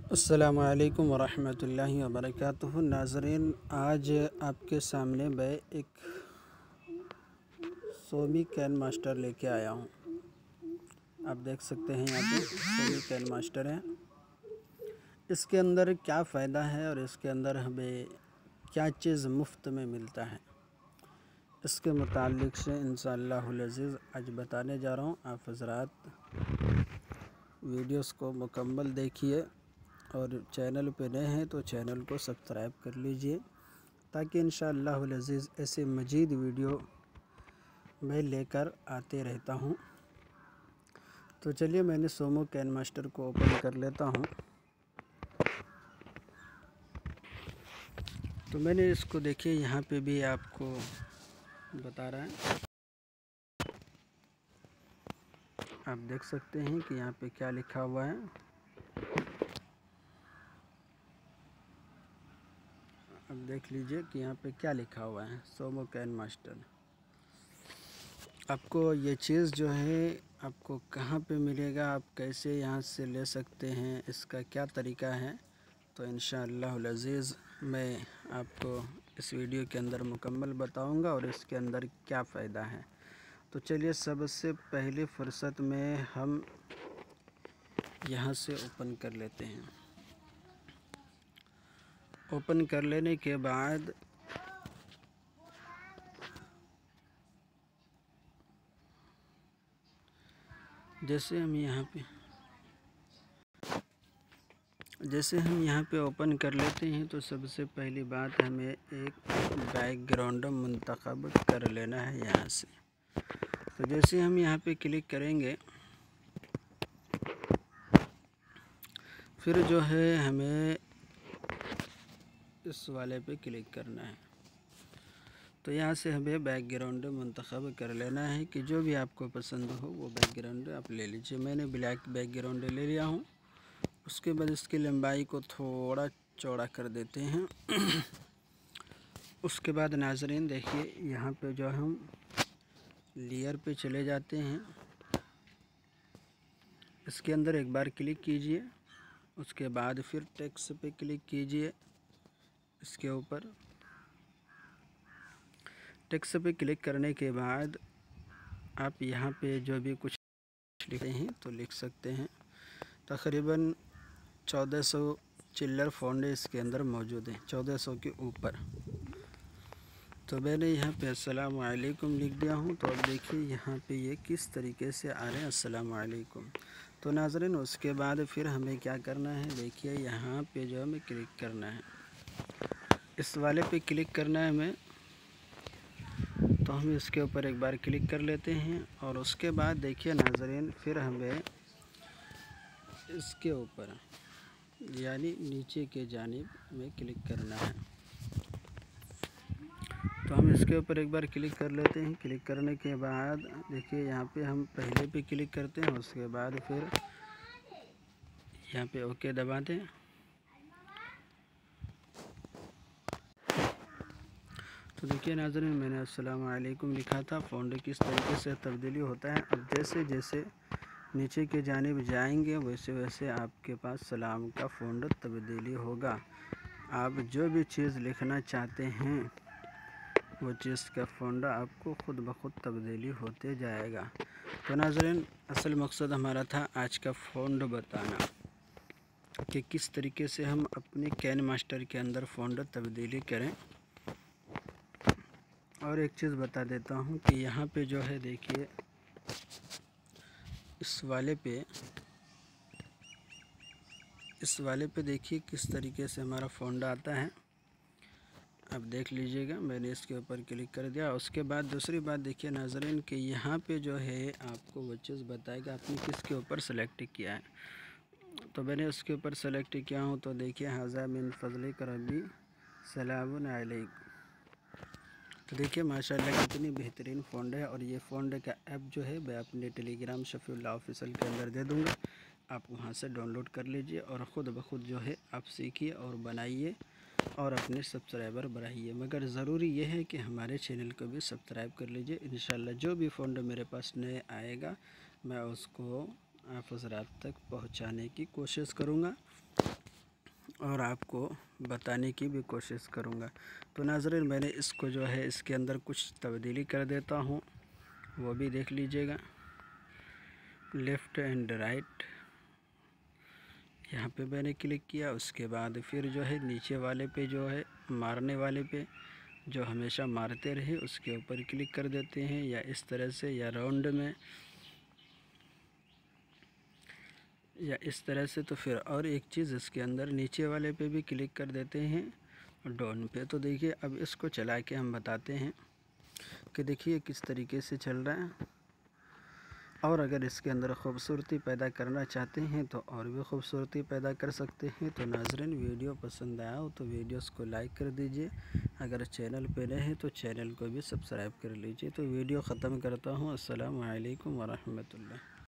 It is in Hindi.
अस्सलामु अलैकुम वरहमतुल्लाहि वबरकातुहू। नाज़रीन, आज आपके सामने मैं एक सोमी कैन मास्टर लेके आया हूँ। आप देख सकते हैं यहाँ पे सोमी कैन मास्टर है। इसके अंदर क्या फ़ायदा है और इसके अंदर हमें क्या चीज़ मुफ्त में मिलता है, इसके मुताल्लिक़ से इंशाअल्लाहुल अज़ीज़ आज बताने जा रहा हूँ। आप हज़रात वीडियोस को मुकम्मल देखिए और चैनल पे नए हैं तो चैनल को सब्सक्राइब कर लीजिए, ताकि इंशाअल्लाहुल अज़ीज़ ऐसे मज़ीद वीडियो मैं लेकर आते रहता हूँ। तो चलिए मैंने सोमो कैन मास्टर को ओपन कर लेता हूँ। तो मैंने इसको देखिए यहाँ पे भी आपको बता रहा है। आप देख सकते हैं कि यहाँ पे क्या लिखा हुआ है। अब देख लीजिए कि यहाँ पे क्या लिखा हुआ है, सोमो कैन मास्टर। आपको ये चीज़ जो है आपको कहाँ पे मिलेगा, आप कैसे यहाँ से ले सकते हैं, इसका क्या तरीका है, तो इंशाअल्लाहुल अज़ीज़ मैं आपको इस वीडियो के अंदर मुकम्मल बताऊंगा और इसके अंदर क्या फ़ायदा है। तो चलिए सबसे पहले फ़ुर्सत में हम यहाँ से ओपन कर लेते हैं। ओपन कर लेने के बाद जैसे हम यहाँ पे ओपन कर लेते हैं तो सबसे पहली बात हमें एक बैकग्राउंड मुंतखब कर लेना है यहाँ से। तो जैसे हम यहाँ पे क्लिक करेंगे फिर जो है हमें इस वाले पे क्लिक करना है। तो यहाँ से हमें बैकग्राउंड मुंतखब कर लेना है कि जो भी आपको पसंद हो वो बैकग्राउंड आप ले लीजिए। मैंने ब्लैक बैकग्राउंड ले लिया हूँ। उसके बाद इसकी लंबाई को थोड़ा चौड़ा कर देते हैं। उसके बाद नाज़रीन देखिए यहाँ पे जो हम लेयर पे चले जाते हैं, इसके अंदर एक बार क्लिक कीजिए। उसके बाद फिर टेक्स्ट पे क्लिक कीजिए। इसके ऊपर टेक्स्ट पे क्लिक करने के बाद आप यहाँ पे जो भी कुछ लिखते हैं तो लिख सकते हैं। तकरीबन 1400 चिल्लर फ़ॉन्ट इसके अंदर मौजूद हैं, 1400 के ऊपर। तो मैंने यहाँ पे अस्सलामु अलैकुम लिख दिया हूँ। तो अब देखिए यहाँ पे ये किस तरीके से आ रहे हैं, अस्सलामु अलैकुम। तो नाज़रीन उसके बाद फिर हमें क्या करना है, देखिए यहाँ पे जो हमें क्लिक करना है, इस वाले पे क्लिक करना है हमें। तो हम इसके ऊपर एक बार क्लिक कर लेते हैं और उसके बाद देखिए नाज़रीन फिर हमें इसके ऊपर यानी नीचे के जानिब में क्लिक करना है। तो हम इसके ऊपर एक बार क्लिक कर लेते हैं। क्लिक करने के बाद देखिए यहाँ पे हम पहले पे क्लिक करते हैं, उसके बाद फिर यहाँ पे ओके दबाते हैं। तो देखिए नाज़रीन मैंने अस्सलामु अलैकुम लिखा था, फ़ॉन्ट किस तरीके से तब्दीली होता है। अब जैसे जैसे नीचे के जानिब जाएंगे वैसे वैसे आपके पास सलाम का फ़ॉन्ट तब्दीली होगा। आप जो भी चीज़ लिखना चाहते हैं वो चीज़ का फ़ॉन्ट आपको ख़ुद ब खुद तब्दीली होते जाएगा। तो नाज़रीन असल मकसद हमारा था आज का फ़ॉन्ट बताना कि किस तरीके से हम अपने कैन मास्टर के अंदर फ़ॉन्ट तब्दीली करें। और एक चीज़ बता देता हूँ कि यहाँ पे जो है देखिए इस वाले पे देखिए किस तरीके से हमारा फ़ॉन्ट आता है। अब देख लीजिएगा मैंने इसके ऊपर क्लिक कर दिया। उसके बाद दूसरी बात देखिए नाज़रीन कि यहाँ पे जो है आपको वो चीज़ बताएगा आपने किसके ऊपर सेलेक्ट किया है। तो मैंने उसके ऊपर सेलेक्ट किया हूँ। तो देखिए हाज़ा मिन फ़ज़लिक रब्बी सलामुन अलैक। तो देखिए माशाल्लाह कितनी बेहतरीन फ़ॉन्ट है। और ये फ़ॉन्ट का ऐप जो है मैं अपने टेलीग्राम शफ़ीउल्लाह ऑफिशियल के अंदर दे दूँगा, आप वहाँ से डाउनलोड कर लीजिए और ख़ुद ब खुद जो है आप सीखिए और बनाइए और अपने सब्सक्राइबर बढ़ाइए। मगर ज़रूरी ये है कि हमारे चैनल को भी सब्सक्राइब कर लीजिए। इंशाअल्लाह जो भी फ़ॉन्ट मेरे पास नए आएगा मैं उसको आप हज़रात तक पहुँचाने की कोशिश करूँगा। और आपको बताने की भी कोशिश करूँगा। तो नाज़रीन मैंने इसको जो है इसके अंदर कुछ तब्दीली कर देता हूँ, वो भी देख लीजिएगा। लेफ़्ट एंड राइट यहाँ पे मैंने क्लिक किया, उसके बाद फिर जो है नीचे वाले पे जो है मारने वाले पे जो हमेशा मारते रहे उसके ऊपर क्लिक कर देते हैं, या इस तरह से, या राउंड में, या इस तरह से। तो फिर और एक चीज़ इसके अंदर नीचे वाले पे भी क्लिक कर देते हैं डाउन पे। तो देखिए अब इसको चला के हम बताते हैं कि देखिए किस तरीके से चल रहा है। और अगर इसके अंदर ख़ूबसूरती पैदा करना चाहते हैं तो और भी ख़ूबसूरती पैदा कर सकते हैं। तो नाज़रीन वीडियो पसंद आया हो तो वीडियोस को लाइक कर दीजिए, अगर चैनल पे नए हैं तो चैनल को भी सब्सक्राइब कर लीजिए। तो वीडियो ख़त्म करता हूँ। अस्सलामु अलैकुम वरहमतुल्लाह।